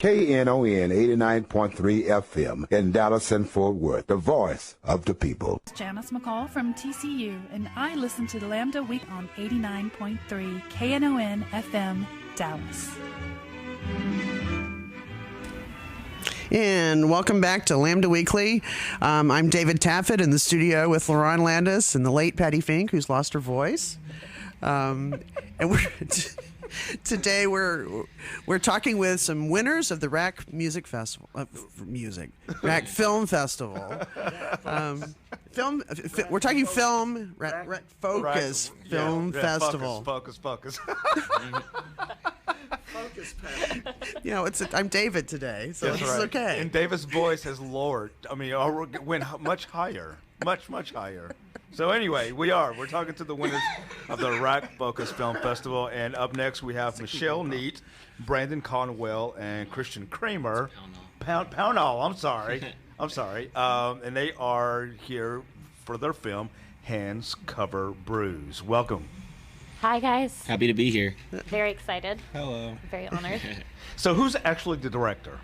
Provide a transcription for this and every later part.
KNON 89.3 FM in Dallas and Fort Worth, the voice of the people. Janice McCall from TCU, and I listen to Lambda Week on 89.3 KNON FM, Dallas. And welcome back to Lambda Weekly. I'm David Taffet in the studio with Lauren Landis and the late Patty Fink, who's lost her voice. And today we're talking with some winners of the RAC Music Festival, RAC Film Festival. We're talking film, RAC Focus Film Festival. Focus. Focus, You know, I'm David today, so it's okay. And David's voice has lowered. I mean, went much higher, much higher. So anyway, we're talking to the winners of the RAC Focus Film Festival, and up next we have Michelle Neat, Brandon Conwell, and Christian Kramer. Pownall. I'm sorry. And they are here for their film Hands Cover Bruise. Welcome. Hi, guys. Happy to be here. Very excited. Hello. Very honored. So who's actually the director?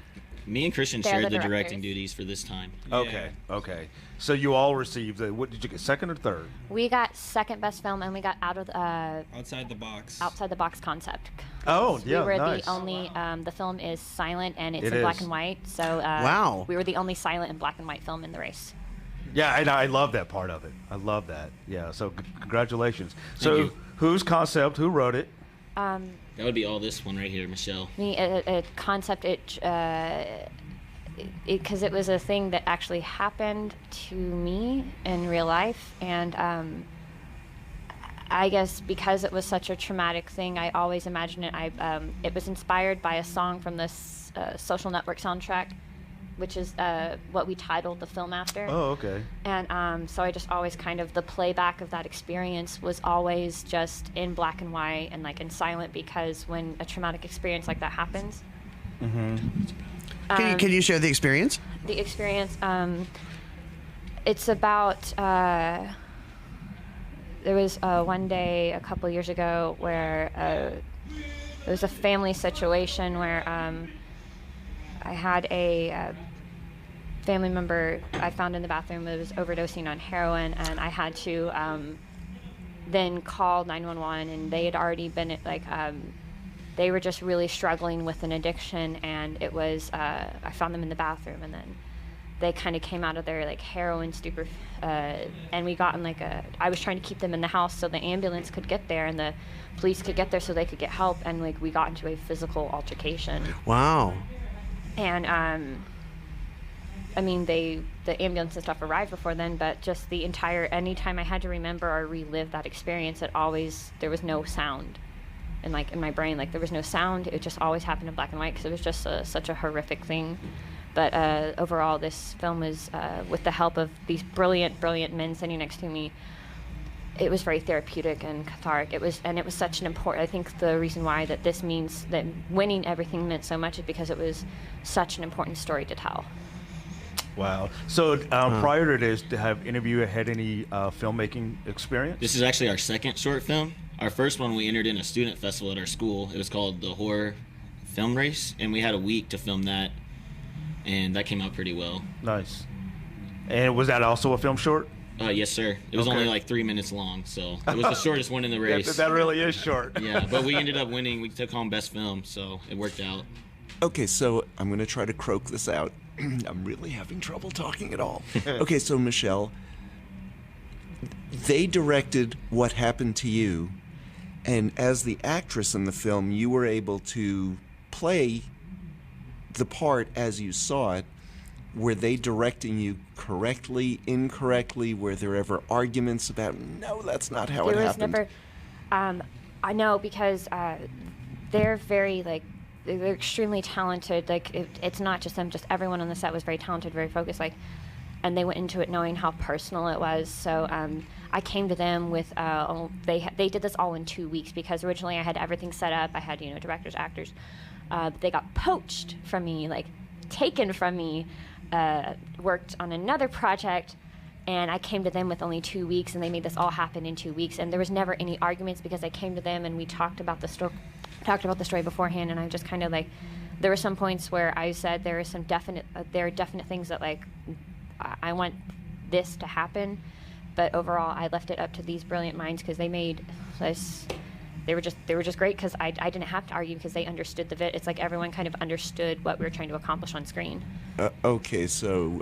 Me and Christian They're shared the the directors. directing duties for this time. Okay. So you all received what did you get, second or third? We got second best film, and we got outside the box concept. Oh, yeah, We were nice. the only. The film is silent, and it's It in black is. and white. So Wow. we were the only silent and black and white film in the race. Yeah, I love that part of it. I love that. Yeah, so congratulations. So you. whose concept, who wrote it? That would be all this one right here, Michelle. A concept because it was a thing that actually happened to me in real life, and I guess because it was such a traumatic thing, I always imagine it. It was inspired by a song from this Social Network soundtrack, which is what we titled the film after. Oh, okay. And so I just always the playback of that experience was always just in black and white and like in silent, because when a traumatic experience like that happens. Can you share the experience? The experience, it's about, there was one day a couple years ago where there was a family situation where I had a family member I found in the bathroom that was overdosing on heroin, and I had to then call 911, and they had already been they were just really struggling with an addiction, and it was I found them in the bathroom, and then they kind of came out of their heroin stupor, and we got in I was trying to keep them in the house so the ambulance could get there and the police could get there so they could get help, and we got into a physical altercation. Wow. And I mean, the ambulance and stuff arrived before then, but just anytime I had to remember or relive that experience, there was no sound. And in my brain, there was no sound. It just always happened in black and white because it was just such a horrific thing. But overall, this film is, with the help of these brilliant men sitting next to me, it was very therapeutic and cathartic. It was such an important. I think the reason why that this means that winning everything meant so much is because it was such an important story to tell. Wow. So prior to this, have any of you had any filmmaking experience? This is actually our second short film. Our first one we entered in a student festival at our school. It was called the Horror Film Race, and we had a week to film that, and that came out pretty well. Nice. And was that also a film short? Yes, sir. It was only 3 minutes long, so it was the shortest one in the race. That really is short. Yeah, but we ended up winning. We took home best film, so it worked out. Okay, so I'm going to try to croak this out. I'm really having trouble talking at all. Okay, so Michelle, they directed what happened to you, and as the actress in the film, you were able to play the part as you saw it. Were they directing you correctly, incorrectly? Were there ever arguments about, no, that's not how it happened? There was never, I know, because they're very, they're extremely talented. It's not just them, just everyone on the set was very talented, very focused, and they went into it knowing how personal it was. So I came to them with, they did this all in 2 weeks, because originally I had everything set up. I had, directors, actors. But they got poached from me, taken from me, worked on another project, and I came to them with only 2 weeks, and they made this all happen in 2 weeks. And there was never any arguments, because I came to them and we talked about the story beforehand, and I just kind of there were some points where I said there are definite things that like I want this to happen, but overall I left it up to these brilliant minds because they made this. They were just great because I didn't have to argue because they understood it's like everyone kind of understood what we were trying to accomplish on screen. Okay, so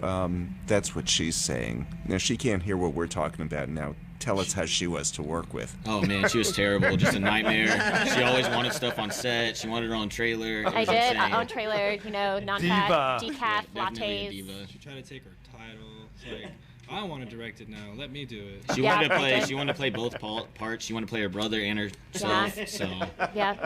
that's what she's saying. Now she can't hear what we're talking about now. Tell us how she was to work with. Oh man, she was terrible, just a nightmare. She always wanted stuff on set. She wanted her own trailer. I did on trailer, non-fat, decaf, Yeah, lattes. She tried to take her title. It's like, I want to direct it now. Let me do it. She wanted to play both parts. She wanted to play her brother and herself. So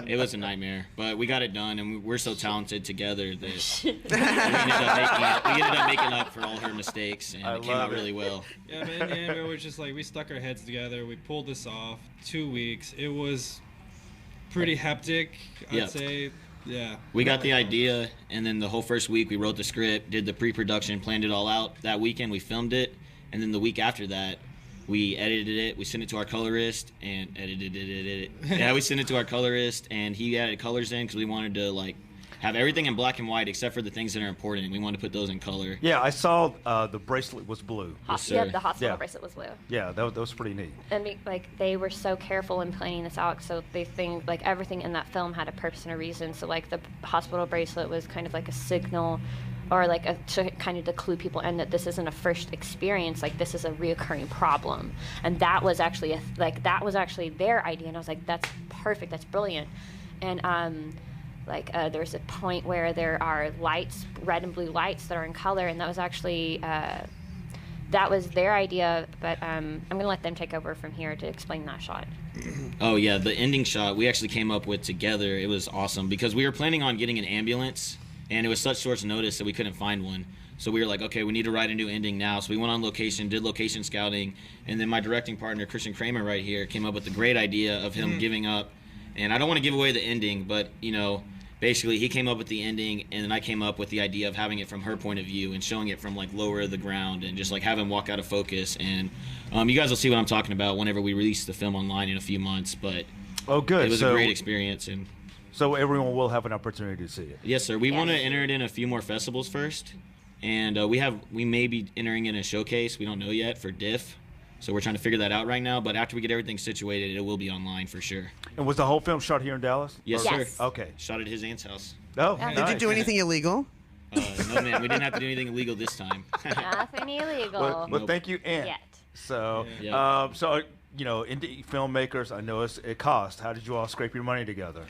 it was a nightmare. But we got it done, and we're so talented together that we ended up making up for all her mistakes, and it came out really well. Yeah, but in the end, it was just like we stuck our heads together. We pulled this off. 2 weeks. It was pretty hectic, I'd say. Yeah. We got the idea, and then the whole first week we wrote the script, did the pre-production, planned it all out. That weekend we filmed it. And then the week after that, we edited it. We sent it to our colorist and edited it. Yeah, we sent it to our colorist, and he added colors in because we wanted to like have everything in black and white except for the things that are important. We wanted to put those in color. Yeah, I saw the bracelet was blue. The hospital bracelet was blue. Yeah, that was pretty neat. And they were so careful in planning this out, so they think like everything in that film had a purpose and a reason. So like the hospital bracelet was kind of like a signal, or like to kind of to clue people in that this isn't a first experience, like this is a reoccurring problem. And that was actually their idea, and I was like, that's perfect, that's brilliant. And there's a point where there are lights, red and blue lights that are in color, and that was actually that was their idea, but I'm gonna let them take over from here to explain that shot. Oh yeah, the ending shot we actually came up with together. It was awesome because we were planning on getting an ambulance, and it was such short notice that we couldn't find one. So we were like, okay, we need to write a new ending now. So we went on location, did location scouting, and then my directing partner, Kramer right here, came up with the great idea of him giving up. And I don't want to give away the ending, but, basically he came up with the ending, and then I came up with the idea of having it from her point of view and showing it from, like, lower the ground and just, like, have him walk out of focus. And you guys will see what I'm talking about whenever we release the film online in a few months. But good. It was a great experience. And so everyone will have an opportunity to see it. Yes, sir. We want to enter it in a few more festivals first, and we may be entering in a showcase. We don't know yet for DIF, so we're trying to figure that out right now. But after we get everything situated, it will be online for sure. And was the whole film shot here in Dallas? Yes, Yes. sir. Okay. Shot at his aunt's house. Oh, Yeah. Did nice. you do anything illegal? No, man, we didn't have to do anything illegal this time. Nothing illegal. Well, Nope. thank you, Aunt. Yet. So, Yeah. indie filmmakers, I know it costs. How did you all scrape your money together?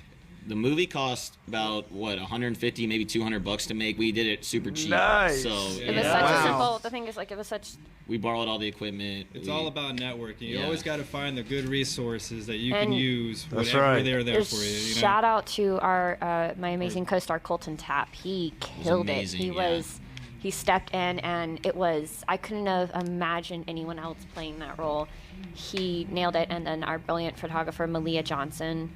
The movie cost about $150, maybe $200 to make. We did it super cheap. Nice. So It was such a simple. The thing is, like, it was such. we borrowed all the equipment. It's all about networking. You Yeah. always got to find the good resources that you And can use That's whenever right. they're there for you. Shout out to our my amazing co-star Colton Tapp. He killed it. amazing, He stepped in, and it was, I couldn't have imagined anyone else playing that role. He nailed it. And then our brilliant photographer Malia Johnson.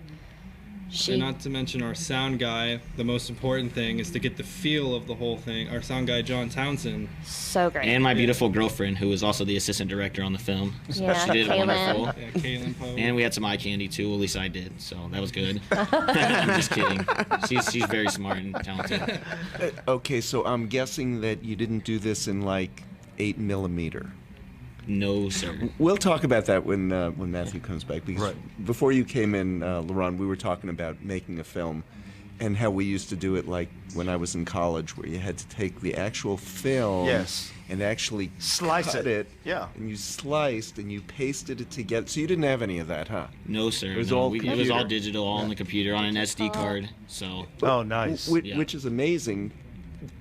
And not to mention our sound guy. The most important thing is to get the feel of the whole thing. Our sound guy, John Townsend. So great. And my beautiful girlfriend, who was also the assistant director on the film. Yeah, She did Kaylin. wonderful. Yeah, Kaylin Poe. And we had some eye candy too. At least I did, so that was good. I'm just kidding. She's very smart and talented. Okay, so I'm guessing that you didn't do this in like 8mm. No, sir. We'll talk about that when Matthew comes back, because Right. before you came in, Laurent, we were talking about making a film and how we used to do it like when I was in college, where you had to take the actual film Yes. and actually Slice cut it. Yeah. And you sliced and you pasted it together. So you didn't have any of that, huh? No, sir. It was no. all It was computer. all digital, all on the computer, on an SD card. So Oh, nice. Yeah. Which is amazing.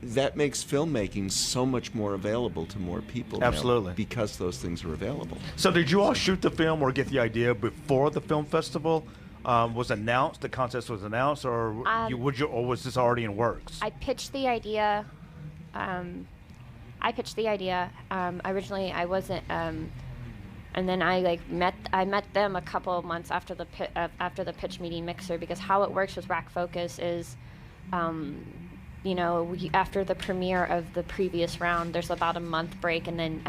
That makes filmmaking so much more available to more people now, Absolutely. because those things are available. So did you all shoot the film or get the idea before the film festival was announced? The contest was announced, or or was this already in works? I pitched the idea. Originally, I wasn't. And then I met them a couple of months after the pitch meeting mixer, because how it works with Rack Focus is, after the premiere of the previous round, there's about a month break, and then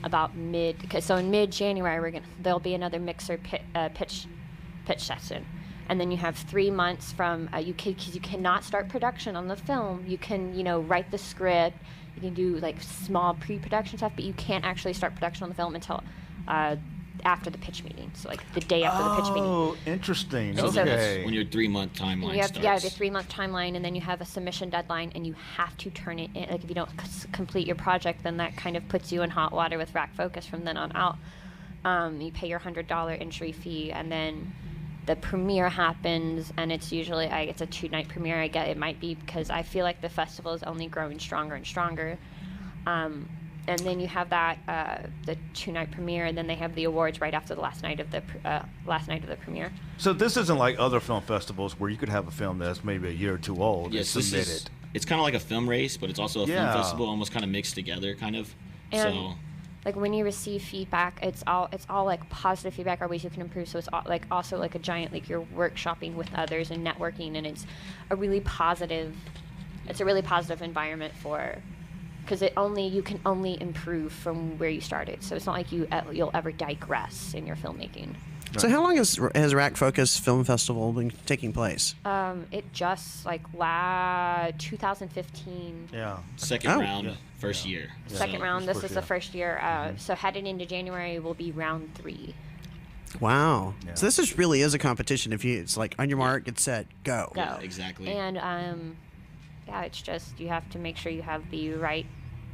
in mid-January there'll be another mixer pitch session, and then you have 3 months from because you cannot start production on the film. You can write the script, you can do like small pre-production stuff, but you can't actually start production on the film until after the pitch meeting. So like the day after the pitch meeting. Oh, interesting. And so Okay. When your 3-month timeline you have, starts. yeah, the 3-month timeline, and then you have a submission deadline, and you have to turn it in. Like if you don't complete your project, then that kind of puts you in hot water with Rack Focus from then on out. You pay your $100 entry fee, and then the premiere happens, and it's usually it's a 2-night premiere. It might be because I feel like the festival is only growing stronger and stronger. And then you have that the 2-night premiere, and then they have the awards right after the last night of the premiere. So this isn't like other film festivals where you could have a film that's maybe a year or two old Yes, and this submit is. it. It's kind of like a film race, but it's also a film Yeah. festival, almost kind of mixed together, kind of. And So like when you receive feedback, it's all like positive feedback or ways you can improve. So it's like also like a giant, like you're workshopping with others and networking, and it's a really positive environment because you can only improve from where you started. So it's not like you'll ever digress in your filmmaking. So how long has Rack Focus Film Festival been taking place? It just 2015. Yeah. second Oh. round, first year. Second So- round. This first is the year. first year. So headed into January will be round 3. Wow. Yeah. So this really is a competition. It's like on your mark, get set, go. Go. Yeah, exactly. And it's just you have to make sure you have the right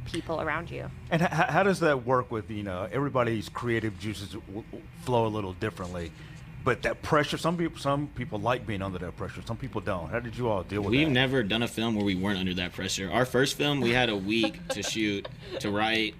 people around you. And how does that work with, everybody's creative juices flow a little differently, but that pressure, some people like being under that pressure, some people don't. How did you all deal with We've that? never done a film where we weren't under that pressure. Our first film, we had a week to shoot, to write,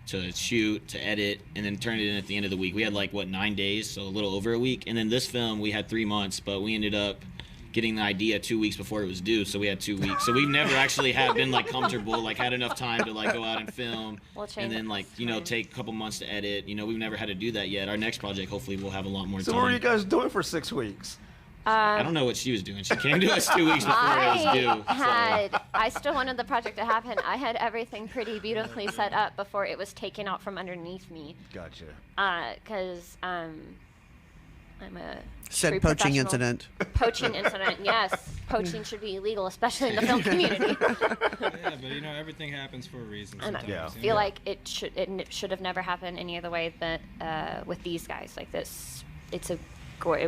to shoot, to edit, and then turn it in at the end of the week. We had 9 days, so a little over a week. And then this film, we had 3 months, but we ended up getting the idea 2 weeks before it was due, so we had 2 weeks. So we've never actually been comfortable, had enough time to go out and film, We'll change and then take a couple months to edit. We've never had to do that yet. Our next project, hopefully, we'll have a lot more So time. what were you guys doing for 6 weeks? I don't know what she was doing. She came to us 2 weeks before it was due. I still wanted the project to happen. I had everything pretty beautifully set up before it was taken out from underneath me. Gotcha. Because I'm a Said very poaching professional- incident. Poaching incident, yes. Poaching should be illegal, especially in the film community. Yeah, but everything happens for a reason. And I sometimes, feel like it should have never happened any other way than with these guys. Like this, it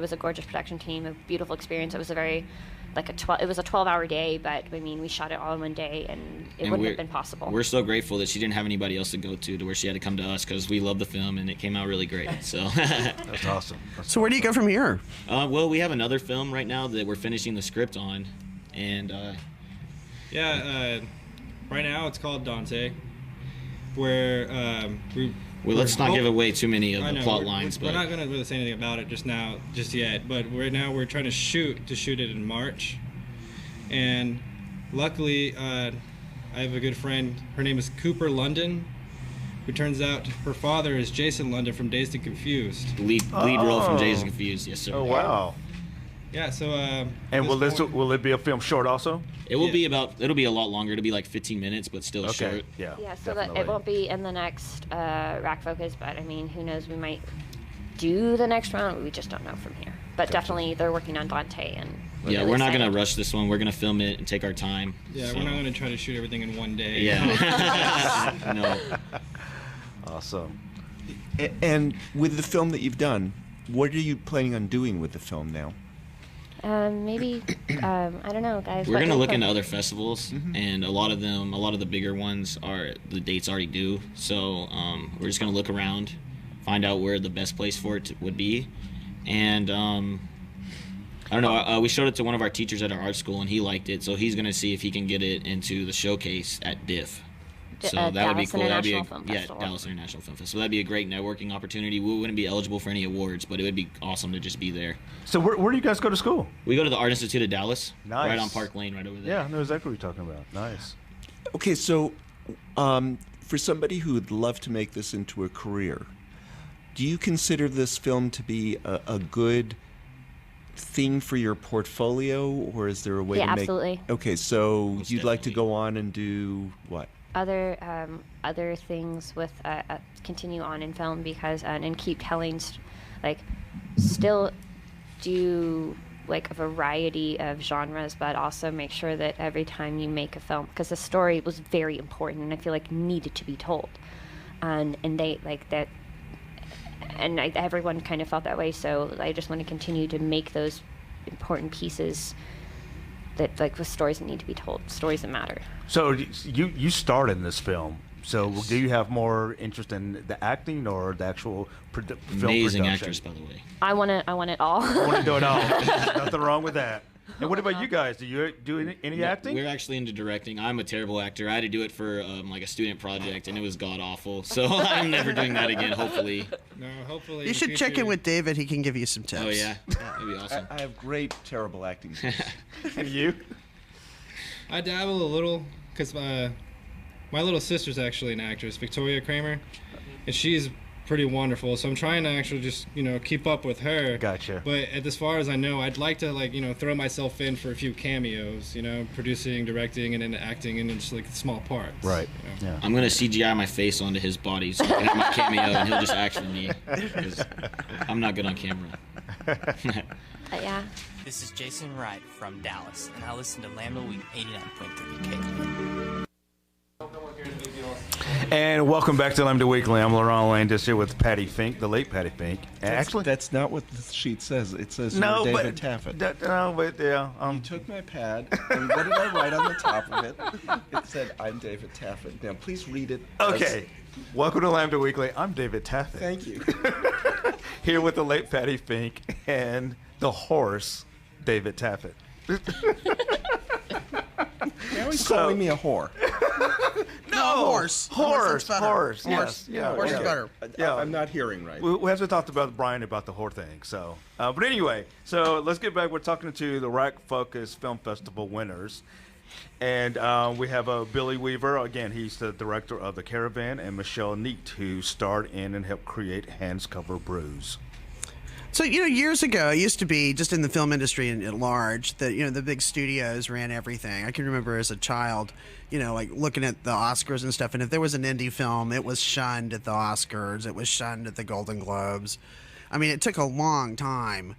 was a gorgeous production team, a beautiful experience. It was it was a 12-hour day, but I mean, we shot it all in one day, and it wouldn't have been possible. We're so grateful that she didn't have anybody else to go to where she had to come to us, because we love the film and it came out really great. So That's awesome. So where do you go from here? well, we have another film right now that we're finishing the script on, and right now it's called Dante, where well, let's not give away too many of I the know, plot we're- lines, we're but not gonna really say anything about it just yet. But right now we're trying to shoot it in March, and luckily I have a good friend. Her name is Cooper London, who turns out her father is Jason London from Dazed and Confused. lead role from Oh. Dazed and Confused. Yes, sir. Oh, wow. Yeah, so And will it be a film short also? It will Yeah. it'll be a lot longer. It'll be 15 minutes, but still Okay. short. Yeah. Yeah, so that definitely. it won't be in the next Rack Focus, but I mean, who knows? We might do the next round. We just don't know from here. But definitely, they're working on Dante, and Yeah, really we're not gonna excited. rush this one. We're gonna film it and take our time. yeah, so- we're not gonna try to shoot everything in one day. Yeah. No. Awesome. And with the film that you've done, what are you planning on doing with the film now? Maybe I don't know, guys. We're what gonna do you look think? into other festivals, and a lot of the bigger ones are the dates already due. So we're just gonna look around, find out where the best place for it would be, and I don't know. We showed it to one of our teachers at our art school, and he liked it. So he's gonna see if he can get it into the showcase at DIF. So that would be Dallas cool. That'd be International Film Festival. Dallas International Film Festival. That'd be a great networking opportunity. We wouldn't be eligible for any awards, but it would be awesome to just be there. So where do you guys go to school? We go to the Art Institute of Dallas, Nice. right on Park Lane, right over there. Yeah, I know exactly what you're talking about. Nice. Okay, so for somebody who would love to make this into a career, do you consider this film to be a good thing for your portfolio, or is there a way Yeah, to make? absolutely. Okay, so Most you'd like to definitely. go on and do what? Other things with continue on in film because and keep telling still do like a variety of genres, but also make sure that every time you make a film, because the story was very important and I feel like needed to be told, and they like that, and everyone kind of felt that way. So I just want to continue to make those important pieces that like with stories that need to be told, stories that matter. So you starred in this film. So do you have more interest in the acting or the actual film Amazing production? actress, by the way. I want it all. I want to do it all. There's nothing wrong with that. And what about you guys? Do you do any acting? We're actually into directing. I'm a terrible actor. I had to do it for like a student project, and it was god awful. So I'm never doing that again. Hopefully. No, hopefully. You should check in with David. He can give you some tips. Oh yeah, that'd be awesome. I have great, terrible acting skills. And you? I dabble a little because my little sister's actually an actress, Victoria Kramer, and she's pretty wonderful. So I'm trying to actually just keep up with her. Gotcha. But as far as I know, I'd like to throw myself in for a few cameos, producing, directing, and then acting in just like small parts. Right. Yeah. I'm gonna CGI my face onto his body so I can have my cameo, and he'll just act for me because I'm not good on camera. Yeah. This is Jason Wright from Dallas, and I listen to Lambda Week 89.3 KLN. And welcome back to Lambda Weekly. I'm Laurent Landis here with Patty Fink, the late Patty Fink. And actually, that's not what the sheet says. It says no, you're but David Taffet. No, but yeah. You took my pad, and what did I write on the top of it? It said, "I'm David Taffet." Now, please read it. Okay. Welcome to Lambda Weekly. I'm David Taffet. Thank you. Here with the late Patty Fink and the horse, David Taffet. Now he's calling me a whore. No, horse. Horse. Horse. Yes. Yeah. Horse is Okay. better. Yeah. I'm not hearing right. We have to talk about Brian about the whore thing. So, but anyway, so let's get back. We're talking to the Rack Focus Film Festival winners, and we have Billy Weaver. Again, he's the director of The Caravan, and Michelle Neat, who starred in and helped create Hands Cover Bruise. So, years ago, it used to be just in the film industry at large that, the big studios ran everything. I can remember as a child, like looking at the Oscars and stuff. And if there was an indie film, it was shunned at the Oscars. It was shunned at the Golden Globes. I mean, it took a long time,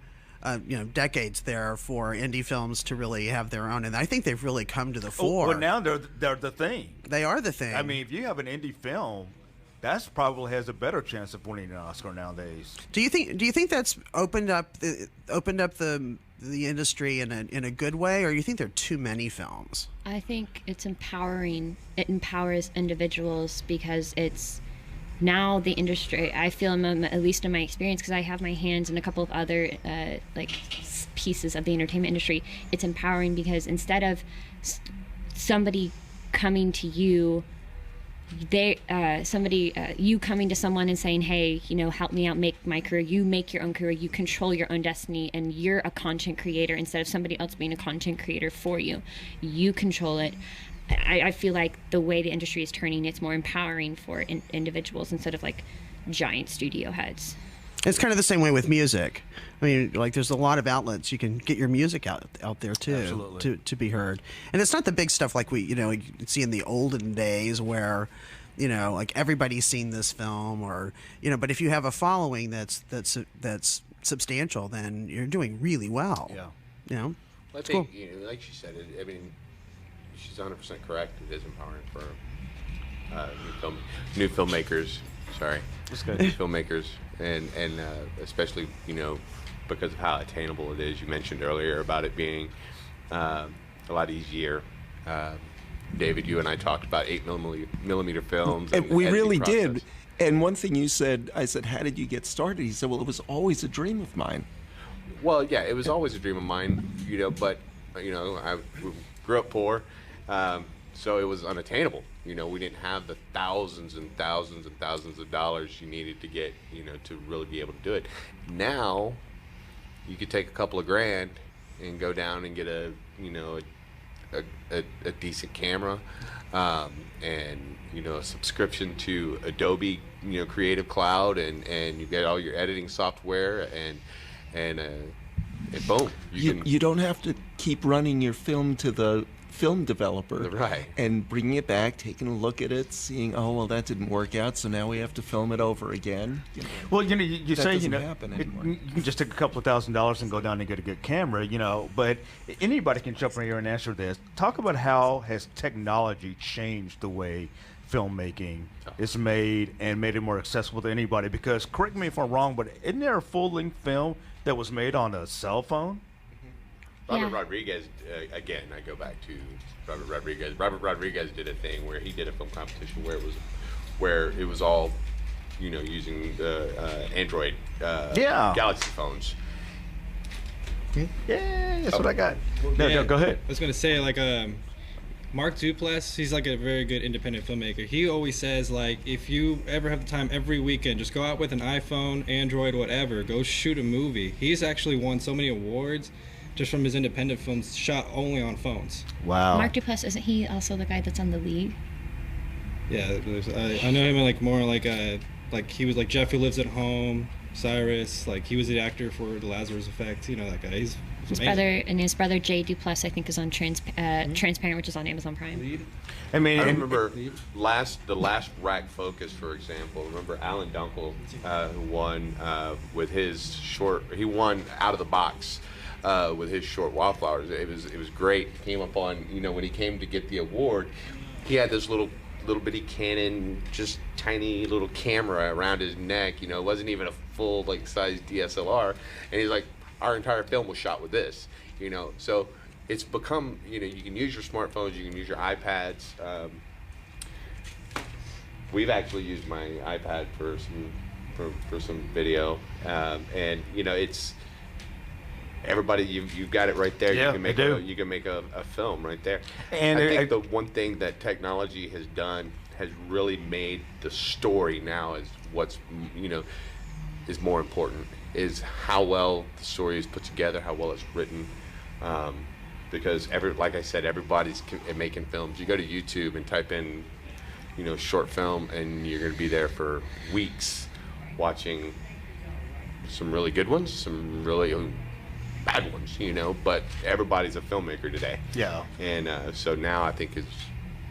decades there for indie films to really have their own. And I think they've really come to the fore. Well, now they're the thing. They are the thing. I mean, if you have an indie film, that's probably has a better chance of winning an Oscar nowadays. Do you think that's opened up the industry in a good way, or do you think there are too many films? I think it's empowering. It empowers individuals because it's now the industry. I feel, at least in my experience, because I have my hands in a couple of other pieces of the entertainment industry. It's empowering because instead of somebody coming to you. You coming to someone and saying, hey, help me out, make my career. You make your own career. You control your own destiny, and you're a content creator instead of somebody else being a content creator for you. You control it. I feel like the way the industry is turning, it's more empowering for individuals instead of like giant studio heads. It's kind of the same way with music. I mean, like there's a lot of outlets you can get your music out there too, to be heard. And it's not the big stuff like we see in the olden days where, like everybody's seen this film or But if you have a following that's substantial, then you're doing really well. Yeah. Well, I think like she said, I mean, she's 100% correct. It is empowering for new filmmakers. Sorry, new filmmakers. And especially, because of how attainable it is. You mentioned earlier about it being a lot easier. David, you and I talked about 8mm films. And we really did. And one thing you said, I said, how did you get started? He said, well, it was always a dream of mine. Well, yeah, it was always a dream of mine, but, I grew up poor, so it was unattainable. We didn't have the thousands and thousands and thousands of dollars you needed to get, to really be able to do it. Now, you could take a couple of grand and go down and get a decent camera, and a subscription to Adobe, Creative Cloud, and you get all your editing software, and boom, you don't have to keep running your film to the film developer, Right. and bringing it back, taking a look at it, seeing, oh well, that didn't work out, so now we have to film it over again. Well, you that say, doesn't happen anymore. you can just take a couple of $1,000s and go down and get a good camera, but anybody can jump in here and answer this. Talk about how has technology changed the way filmmaking is made and made it more accessible to anybody? Because, correct me if I'm wrong, but isn't there a full-length film that was made on a cell phone? Robert Rodriguez, again, I go back to Robert Rodriguez. Robert Rodriguez did a thing where he did a film competition where it was all, using Android Galaxy phones. Yeah, that's what I got. No, go ahead. I was gonna say, like, Mark Duplass, he's like a very good independent filmmaker. He always says, like, if you ever have the time every weekend, just go out with an iPhone, Android, whatever, go shoot a movie. He's actually won so many awards just from his independent films shot only on phones. Wow. Mark Duplass, isn't he also the guy that's on The League? Yeah, I know him in like more like he was like Jeff Who Lives at Home, Cyrus, like he was the actor for The Lazarus Effect, that guy. He's His brother Jay Duplass, I think, is on Transparent, which is on Amazon Prime. I remember the last Rack Focus, for example. Remember Alan Dunkel, who won with his short. He won out of the box with his short Wildflowers. It was great. He came up on when he came to get the award, he had this little bitty Canon, just tiny little camera around his neck. It wasn't even a full size DSLR, and he's like, our entire film was shot with this. So it's become you can use your smartphones, you can use your iPads. We've actually used my iPad for some video, and it's everybody. You've got it right there. Yeah, you can make a film right there. And I think the one thing that technology has done has really made the story now is what's is more important, is how well the story is put together, how well it's written. Because like I said, everybody's making films. You go to YouTube and type in short film, and you're going to be there for weeks watching some really good ones, some really bad ones, but everybody's a filmmaker today. Yeah. And so now I think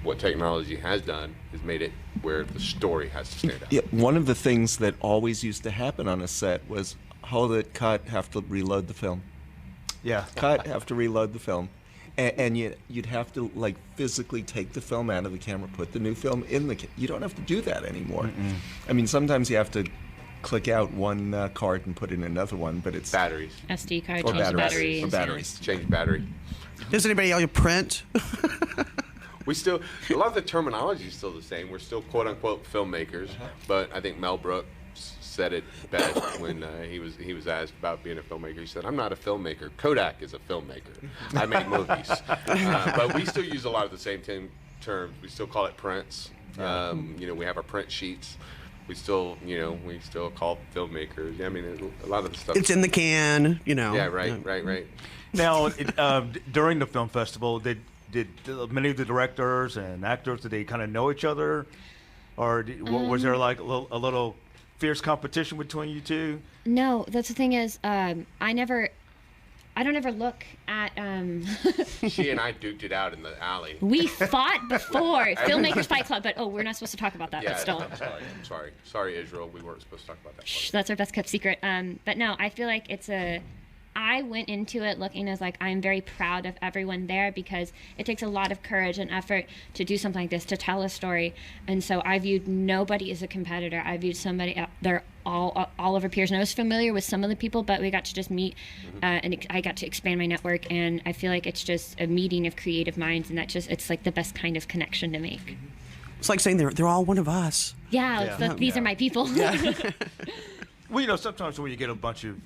what technology has done is made it where the story has to stand out. Yeah, one of the things that always used to happen on a set was hold it, cut, have to reload the film. Yeah. Cut, have to reload the film. And you'd have to physically take the film out of the camera, put the new film in the you don't have to do that anymore. Mm-mm. I mean, sometimes you have to click out one card and put in another one, but it's batteries. SD card, or change the batteries. batteries. Or batteries. Change battery. Does anybody else print? We still, a lot of the terminology is still the same. We're still quote unquote filmmakers, but I think Mel Brooks said it best when he was asked about being a filmmaker. He said, "I'm not a filmmaker. Kodak is a filmmaker. I make movies." But we still use a lot of the same terms. We still call it prints. We have our print sheets. We still call filmmakers. I mean, a lot of the stuff. It's in the can, Yeah, right. Now, during the film festival, did many of the directors and actors, did they kind of know each other, or was there like a little fierce competition between you two? No, that's the thing is, I don't ever look at. She and I duked it out in the alley. We fought before Filmmakers Fight Club, but we're not supposed to talk about that. Yeah, but still, I'm sorry, Israel. We weren't supposed to talk about that. Shh, that's our best kept secret. But no, I feel like I went into it looking as like I'm very proud of everyone there, because it takes a lot of courage and effort to do something like this, to tell a story. And so I viewed nobody as a competitor. I viewed somebody, they're all of our peers. And I was familiar with some of the people, but we got to just meet and I got to expand my network. And I feel like it's just a meeting of creative minds, and it's like the best kind of connection to make. It's like saying they're all one of us. Yeah, these are my people. Well, sometimes when you get a bunch of,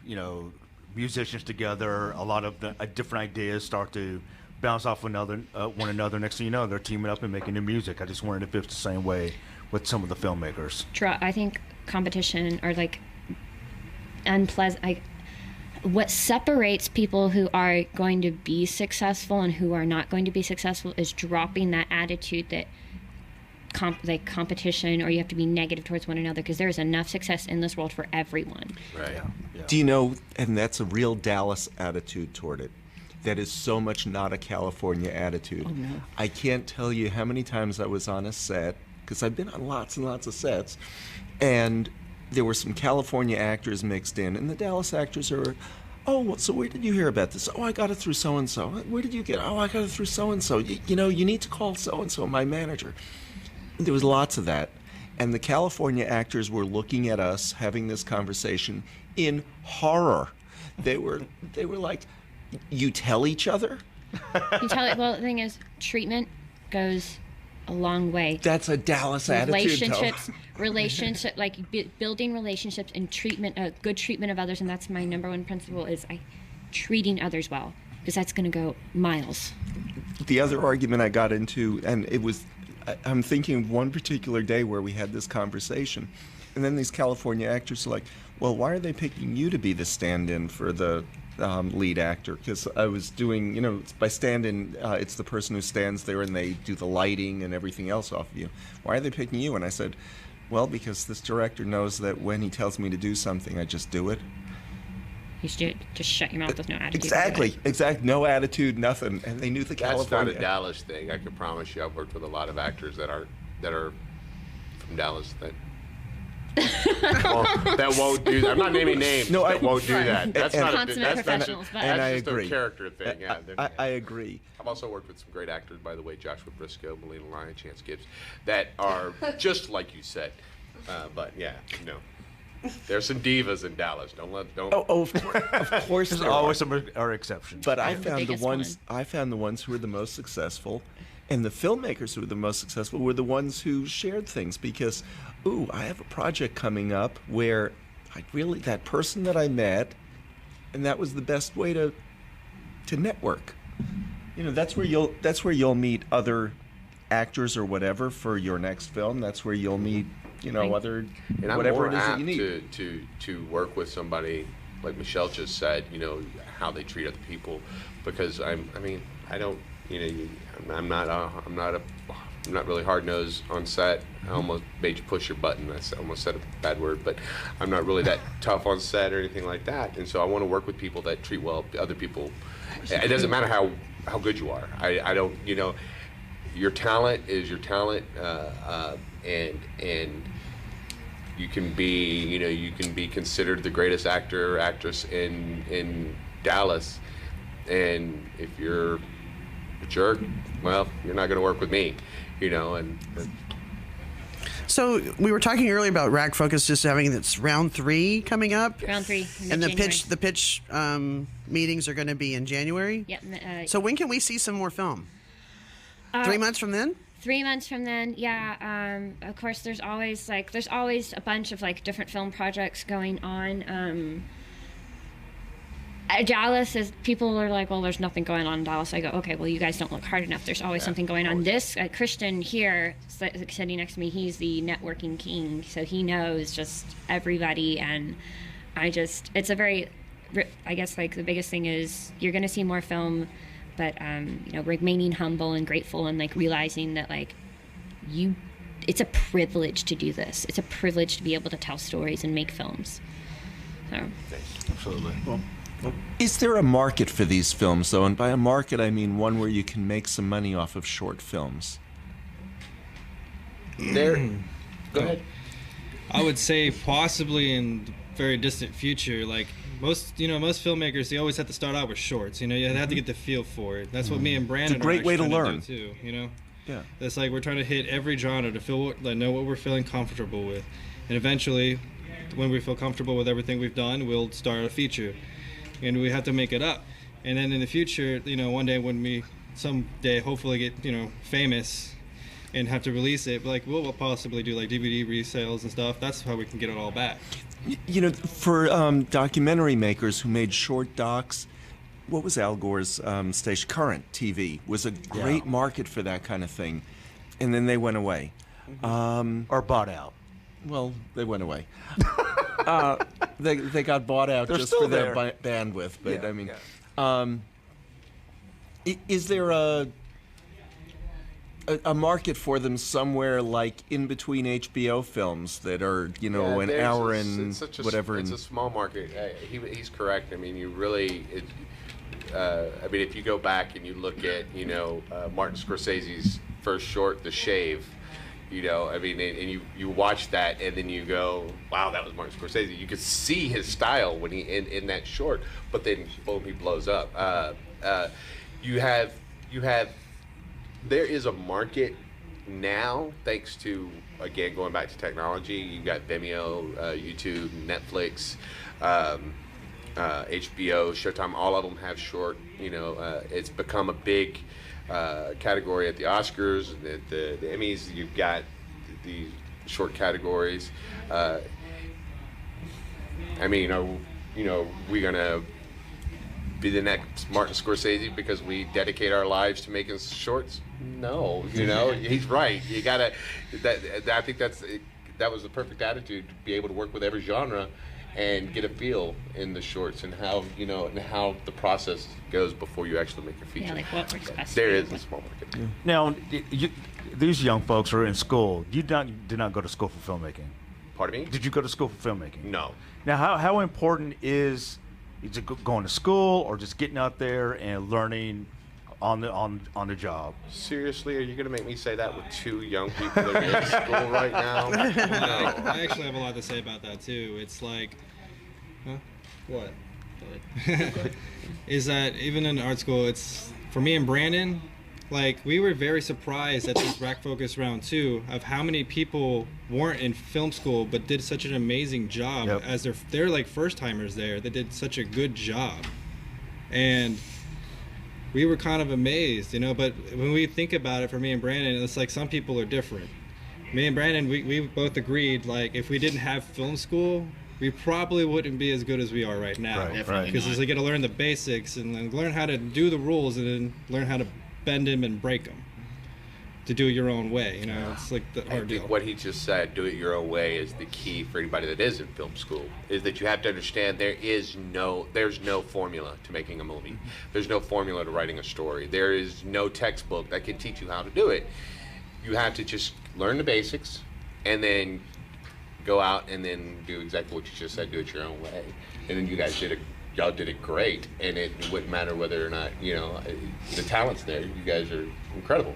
musicians together, a lot of different ideas start to bounce off one another. Next thing you know, they're teaming up and making new music. I just wondered if it's the same way with some of the filmmakers. True. I think competition or like unpleasant. What separates people who are going to be successful and who are not going to be successful is dropping that attitude that competition, or you have to be negative towards one another, because there is enough success in this world for everyone. Right. Do you know, and that's a real Dallas attitude toward it, that is so much not a California attitude. I can't tell you how many times I was on a set, because I've been on lots and lots of sets, and there were some California actors mixed in, and the Dallas actors are, oh, well, so where did you hear about this? Oh, I got it through so-and-so. Where did you get it? Oh, I got it through so-and-so. You know, you need to call so-and-so, my manager. There was lots of that. And the California actors were looking at us, having this conversation in horror. They were like, you tell each other? You tell it. Well, the thing is, treatment goes a long way. That's a Dallas attitude, Relationship, like building relationships and treatment, good treatment of others, and that's my number one principle: is treating others well, because that's going to go miles. The other argument I got into, and it was, I'm thinking of one particular day where we had this conversation, and then these California actors are like, well, why are they picking you to be the stand-in for the lead actor? Because I was doing, by stand-in, it's the person who stands there and they do the lighting and everything else off of you. Why are they picking you? And I said, well, because this director knows that when he tells me to do something, I just do it. You should just shut your mouth with no attitude. Exactly. No attitude, nothing. And they knew the California. That's not a Dallas thing. I can promise you. I've worked with a lot of actors that are from Dallas that won't do that. I'm not naming names. No, that won't do that. That's not consummate professionals. That's just a character thing. Yeah, I agree. I've also worked with some great actors, by the way, Joshua Briscoe, Melina Lyon, Chance Gibbs, that are just like you said. But yeah, no. There's some divas in Dallas. Don't. Oh, of course. There's always some exceptions. But I found the ones who were the most successful, and the filmmakers who were the most successful were the ones who shared things. Because, I have a project coming up where that person that I met, and that was the best way to network. That's where you'll meet other actors or whatever for your next film. That's where you'll meet. Other and whatever I'm it is that you need to work with somebody like Michelle just said. How they treat other people, because I'm not really hard nosed on set. I almost made you push your button. I almost said a bad word, but I'm not really that tough on set or anything like that. And so I want to work with people that treat well other people. It doesn't matter how good you are. I don't. Your talent is your talent, and you can be considered the greatest actor or actress in Dallas, and if you're a jerk, well, you're not going to work with me, and. So we were talking earlier about Rack Focus just having its round 3 coming up. Round 3, and the pitch meetings are going to be in January. Yep. So when can we see some more film? 3 months from then? 3 months from then, yeah. Of course, there's always a bunch of different film projects going on. Dallas is, people are like, well, there's nothing going on in Dallas. I go, okay, well, you guys don't look hard enough. There's always something going on. This Christian here, sitting next to me, he's the networking king, so he knows just everybody, and it's a very, I guess the biggest thing is you're going to see more film. But remaining humble and grateful, and realizing that it's a privilege to do this. It's a privilege to be able to tell stories and make films. So, absolutely. Well, is there a market for these films, though? And by a market, I mean one where you can make some money off of short films. Go ahead. I would say possibly in the very distant future, most filmmakers, they always have to start out with shorts. You have to get the feel for it. That's what me and Brandon. It's a great way to learn too. Yeah. That's we're trying to hit every genre to know what we're feeling comfortable with, and eventually, when we feel comfortable with everything we've done, we'll start a feature, and we have to make it up. And then in the future, one day when we someday hopefully get famous and have to release it, we'll possibly do DVD resales and stuff. That's how we can get it all back. For documentary makers who made short docs, what was Al Gore's station? Current TV was a great market for that kind of thing, and then they went away. Or bought out. Well, they went away. They got bought out They're just still for their there. bandwidth. But Yeah. Is there a market for them somewhere in between HBO films that are an hour and whatever? It's a small market. He's correct. I mean, you really I mean, if you go back and you look at, Martin Scorsese's first short, The Shave, I mean, and you watch that and then you go, wow, that was Martin Scorsese. You could see his style when he in that short, but then boom, he blows up. There is a market now, thanks to, again, going back to technology. You've got Vimeo, YouTube, Netflix, HBO, Showtime. All of them have short. It's become a big category at the Oscars, the Emmys. You've got the short categories. I mean, are we gonna be the next Martin Scorsese because we dedicate our lives to making shorts? No, he's right. You gotta. I think that was the perfect attitude, to be able to work with every genre and get a feel in the shorts and how and how the process goes before you actually make your feature. Yeah, like what works best. There is a small market. Yeah. Now, these young folks are in school. You did not go to school for filmmaking. Pardon me? Did you go to school for filmmaking? No. Now, how important is it going to school or just getting out there and learning on the job? Seriously, are you going to make me say that with two young people that are in school right now? No. I actually have a lot to say about that too. It's like, what? Is that even in art school, it's for me and Brandon, like we were very surprised at this Rack Focus round 2 of how many people weren't in film school but did such an amazing job. Yep. As they're like first timers there. They did such a good job, and we were kind of amazed, but when we think about it, for me and Brandon, it's like some people are different. Me and Brandon, we both agreed, like, if we didn't have film school, we probably wouldn't be as good as we are right now. Right. Because you got to learn the basics and then learn how to do the rules and then learn how to bend them and break them to do it your own way. It's like the hard deal. What he just said, do it your own way, is the key for anybody that is in film school, is that you have to understand there's no formula to making a movie. There's no formula to writing a story. There is no textbook that can teach you how to do it. You have to just learn the basics and then go out and then do exactly what you just said, do it your own way. And then you guys y'all did it great, and it wouldn't matter whether or not, the talent's there. You guys are incredible.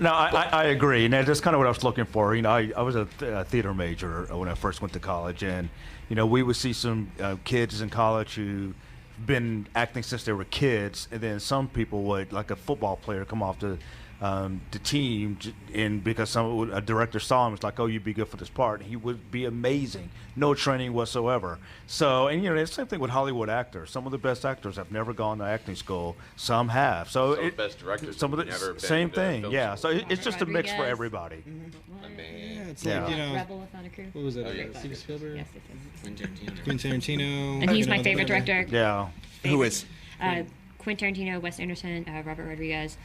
No, I agree, and that's kind of what I was looking for. I was a theater major when I first went to college, and we would see some kids in college who've been acting since they were kids, and then some people would, like a football player, come off the team, and because a director saw him, it's like, oh, you'd be good for this part, and he would be amazing, no training whatsoever. So, and it's the same thing with Hollywood actors. Some of the best actors have never gone to acting school. Some have. So some of the best directors some of the never been same to thing. film Yeah. school. So it's just a mix for everybody. Yeah, it's Yeah. like, Rebel Without a Crew. what was it? Oh, yeah. Steven Spielberg? Yes. Quentin Tarantino. And he's my favorite director. Yeah. Who is? Quentin Tarantino, Wes Anderson, Robert Rodriguez.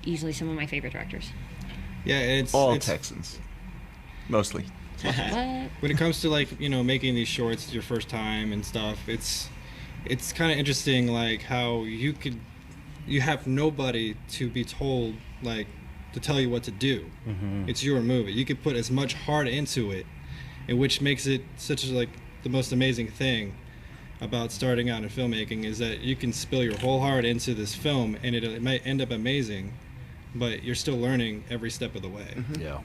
Easily some of my favorite directors. Yeah, it's All it's, Texans, mostly. What? when it comes to like making these shorts your first time and stuff, it's kind of interesting, like how you have nobody to be told, like, to tell you what to do. It's your movie. You could put as much heart into it, and which makes it such like the most amazing thing about starting out in filmmaking, is that you can spill your whole heart into this film and it might end up amazing, but you're still learning every step of the way. Yeah.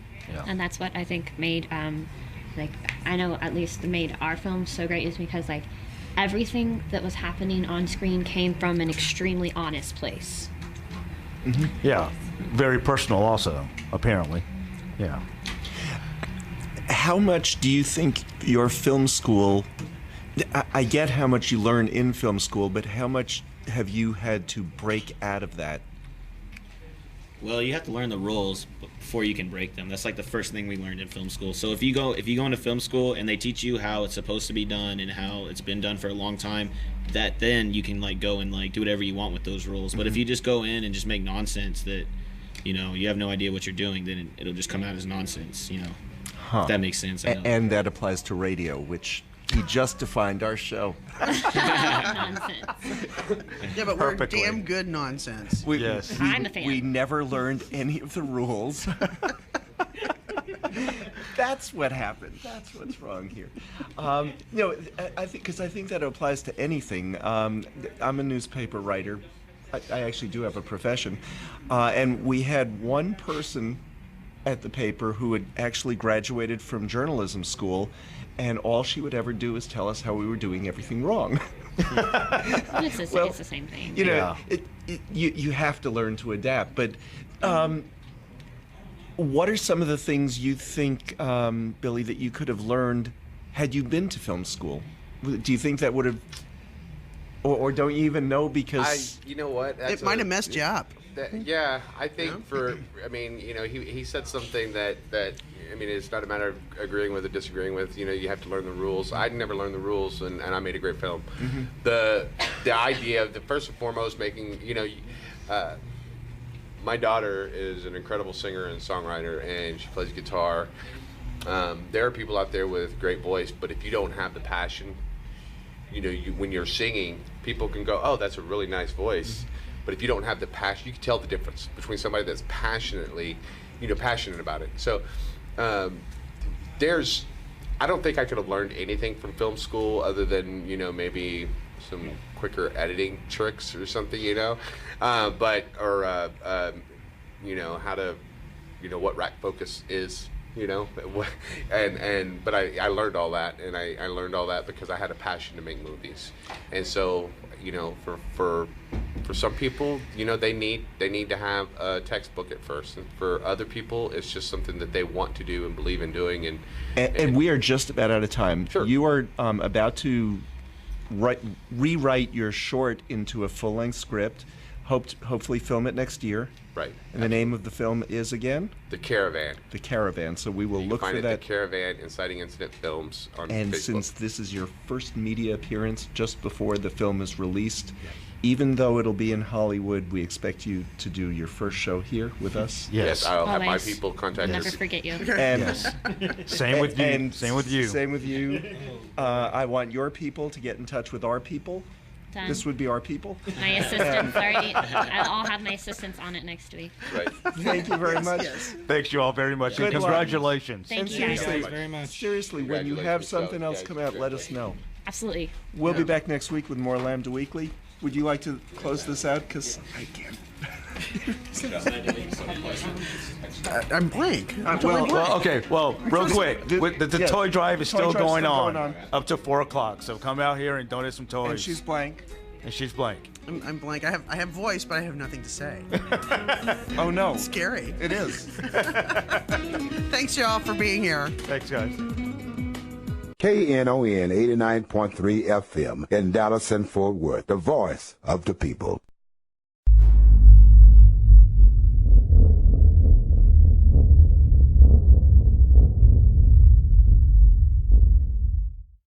And that's what I think made, I know at least made our film so great, is because like everything that was happening on screen came from an extremely honest place. Yeah. Very personal also, apparently. Yeah. How much do you think your film school, I get how much you learn in film school, but how much have you had to break out of that? Well, you have to learn the rules before you can break them. That's like the first thing we learned in film school. So if you go into film school and they teach you how it's supposed to be done and how it's been done for a long time, that then you can like go and like do whatever you want with those rules. But if you just go in and just make nonsense that you have no idea what you're doing, then it'll just come out as nonsense. If that makes sense. I know. And that applies to radio, which he just defined our show. Nonsense. Yeah, but we're Perfectly. damn good nonsense. Yes. I'm a fan. We never learned any of the rules. That's what happened. That's what's wrong here. I think that applies to anything. I'm a newspaper writer. I actually do have a profession, and we had one person at the paper who had actually graduated from journalism school, and all she would ever do is tell us how we were doing everything wrong. It's the same thing. You have to learn to adapt. But what are some of the things you think, Billy, that you could have learned had you been to film school? Do you think that would have, or don't you even know because you know what? It might have messed you up. I think he said something that it's not a matter of agreeing with or disagreeing with. You have to learn the rules. I never learned the rules, and I made a great film. Mm-hmm. The idea of the first and foremost making, my daughter is an incredible singer and songwriter, and she plays guitar. There are people out there with great voice, but if you don't have the passion, when you're singing, people can go, "Oh, that's a really nice voice." But if you don't have the passion, you can tell the difference between somebody that's passionate about it. So I don't think I could have learned anything from film school other than, maybe some quicker editing tricks or something, how to, what rack focus is, but I learned all that, and I learned all that because I had a passion to make movies. And so, for some people, they need to have a textbook at first, and for other people, it's just something that they want to do and believe in doing. And we are just about out of time. Sure. You are about to rewrite your short into a full-length script. Hopefully film it next year. Right. And the name of the film is again? The Caravan. The Caravan. So we will look for that. Find it, The Caravan, Inciting Incident Films on And Facebook. Since this is your first media appearance just before the film is released, even though it'll be in Hollywood, we expect you to do your first show here with us. Yes, I'll have my Always. people contact Never you. forget you. And Same with you. and Same with you. Same with you. I want your people to get in touch with our people. Done. This would be our people. My assistants already. I'll have my assistants on it next week. Right. Thank you very much. Thanks you all very much. Good And luck. congratulations. Thank And you guys. seriously, very much. seriously, when you have something else come out, let us know. Absolutely. We'll be back next week with more Lambda Weekly. Would you like to close this out? Because I can't. I'm blank. Well, real quick, the toy drive is still going on on. up to 4 o'clock. So come out here and donate some toys. And she's blank. And she's blank. I'm blank. I have voice, but I have nothing to say. Oh no. It's scary. It is. Thanks, y'all, for being here. Thanks, guys. KNON 89.3 FM in Dallas and Fort Worth, the voice of the people.